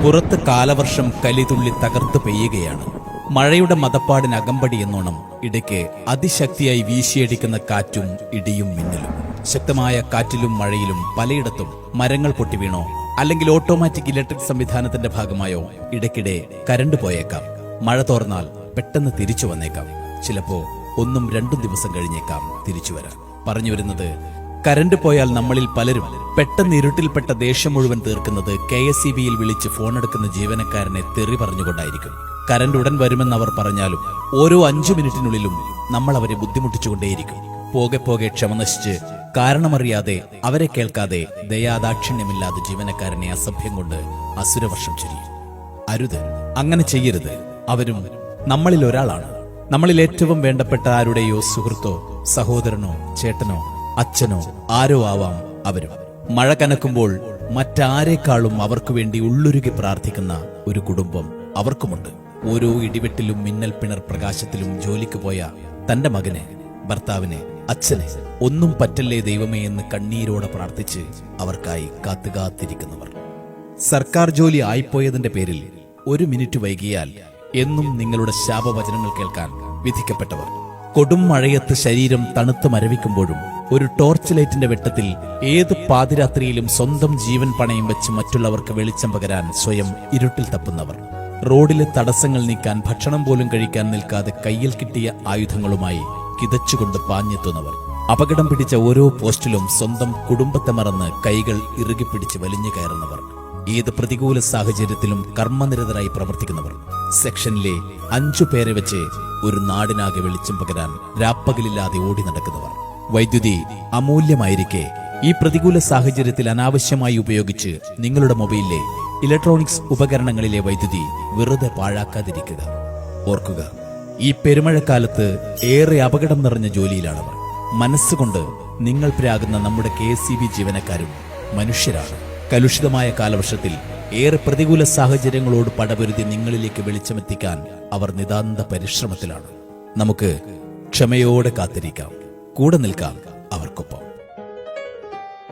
പുറത്ത് കാലവർഷം കലിതുള്ളി തകർത്ത് പെയ്യുകയാണ്. മഴയുടെ മതപ്പാടിന് അകമ്പടി എന്നോണം ഇടയ്ക്ക് അതിശക്തിയായി വീശിയടിക്കുന്ന കാറ്റും ഇടിയും മിന്നലും. ശക്തമായ കാറ്റിലും മഴയിലും പലയിടത്തും മരങ്ങൾ പൊട്ടിവീണോ അല്ലെങ്കിൽ ഓട്ടോമാറ്റിക് ഇലക്ട്രിക് സംവിധാനത്തിന്റെ ഭാഗമായോ ഇടയ്ക്കിടെ കരണ്ട് പോയേക്കാം. മഴ തോർന്നാൽ പെട്ടെന്ന് തിരിച്ചു വന്നേക്കാം. ചിലപ്പോ 1-2 ദിവസം കഴിഞ്ഞേക്കാം തിരിച്ചു വരാൻ. പറഞ്ഞു വരുന്നത്, കരണ്ട് പോയാൽ നമ്മളിൽ പലരും പെട്ടെന്ന് ഇരുട്ടിൽപ്പെട്ട ദേഷ്യം മുഴുവൻ തീർക്കുന്നത് KSEBയിൽ വിളിച്ച് ഫോണെടുക്കുന്ന ജീവനക്കാരനെ തെറി പറഞ്ഞുകൊണ്ടായിരിക്കും. കരണ്ട് ഉടൻ വരുമെന്ന് അവർ പറഞ്ഞാലും ഓരോ 5 മിനിറ്റിനുള്ളിലും നമ്മൾ അവരെ ബുദ്ധിമുട്ടിച്ചുകൊണ്ടേയിരിക്കും. പോകെ പോകെ ക്ഷമ നശിച്ച് കാരണമറിയാതെ അവരെ കേൾക്കാതെ ദയാദാക്ഷിണ്യമില്ലാതെ ജീവനക്കാരനെ അസഭ്യം കൊണ്ട് അസുരവർഷം ചൊരിയും. അരുത്, അങ്ങനെ ചെയ്യരുത്. അവരും നമ്മളിൽ ഒരാളാണ്. നമ്മളിൽ ഏറ്റവും വേണ്ടപ്പെട്ട ആരുടെയോ സുഹൃത്തോ സഹോദരനോ ചേട്ടനോ അച്ഛനോ ആരോ ആവാം അവരും. മഴ കനക്കുമ്പോൾ മറ്റാരേക്കാളും അവർക്കു വേണ്ടി ഉള്ളുരുകി പ്രാർത്ഥിക്കുന്ന ഒരു കുടുംബം അവർക്കുമുണ്ട്. ഓരോ ഇടിവെട്ടിലും മിന്നൽ പിണർ പ്രകാശത്തിലും ജോലിക്ക് പോയ തന്റെ മകന്, ഭർത്താവിന്, അച്ഛന് ഒന്നും പറ്റല്ലേ ദൈവമേ എന്ന് കണ്ണീരോടെ പ്രാർത്ഥിച്ച് അവർക്കായി കാത്തുകാത്തിരിക്കുന്നവർ. സർക്കാർ ജോലി ആയിപ്പോയതിന്റെ പേരിൽ 1 മിനിറ്റ് വൈകിയാൽ എന്നും നിങ്ങളുടെ ശാപവചനങ്ങൾ കേൾക്കാൻ വിധിക്കപ്പെട്ടവർ. കൊടും മഴയത്ത് ശരീരം തണുത്ത് മരവിക്കുമ്പോഴും ഒരു ടോർച്ച് ലൈറ്റിന്റെ വെട്ടത്തിൽ ഏത് പാതിരാത്രിയിലും സ്വന്തം ജീവൻ പണയം വെച്ച് മറ്റുള്ളവർക്ക് വെളിച്ചം പകരാൻ സ്വയം ഇരുട്ടിൽ തപ്പുന്നവർ. റോഡിലെ തടസ്സങ്ങൾ നീക്കാൻ ഭക്ഷണം പോലും കഴിക്കാൻ നിൽക്കാതെ കയ്യിൽ കിട്ടിയ ആയുധങ്ങളുമായി കിതച്ചുകൊണ്ട് പാഞ്ഞെത്തുന്നവർ. അപകടം പിടിച്ച ഓരോ പോസ്റ്റിലും സ്വന്തം കുടുംബത്തെ മറന്ന് കൈകൾ ഇറുകിപ്പിടിച്ച് വലിഞ്ഞു കയറുന്നവർ. ഏത് പ്രതികൂല സാഹചര്യത്തിലും കർമ്മനിരതരായി പ്രവർത്തിക്കുന്നവർ. സെക്ഷനിലെ 5 പേരെ വെച്ച് ഒരു നാടിനാകെ വെളിച്ചം പകരാൻ രാപ്പകലില്ലാതെ ഓടി നടക്കുന്നവർ. വൈദ്യുതി അമൂല്യമായിരിക്കെ ഈ പ്രതികൂല സാഹചര്യത്തിൽ അനാവശ്യമായി ഉപയോഗിച്ച് നിങ്ങളുടെ മൊബൈലിലെ ഇലക്ട്രോണിക്സ് ഉപകരണങ്ങളിലെ വൈദ്യുതി വെറുതെ പാഴാക്കാതിരിക്കുക. ഓർക്കുക, ഈ പെരുമഴക്കാലത്ത് ഏറെ അപകടം നിറഞ്ഞ ജോലിയിലാണവർ. മനസ്സുകൊണ്ട് നിങ്ങൾ പ്രാകുന്ന നമ്മുടെ KSEB ജീവനക്കാരും മനുഷ്യരാണ്. കലുഷിതമായ കാലവർഷത്തിൽ ഏറെ പ്രതികൂല സാഹചര്യങ്ങളോട് പടപൊരുതി നിങ്ങളിലേക്ക് വെളിച്ചമെത്തിക്കാൻ അവർ നിതാന്ത പരിശ്രമത്തിലാണ്. നമുക്ക് ക്ഷമയോടെ കാത്തിരിക്കാം, കൂടെ നിൽക്കാം.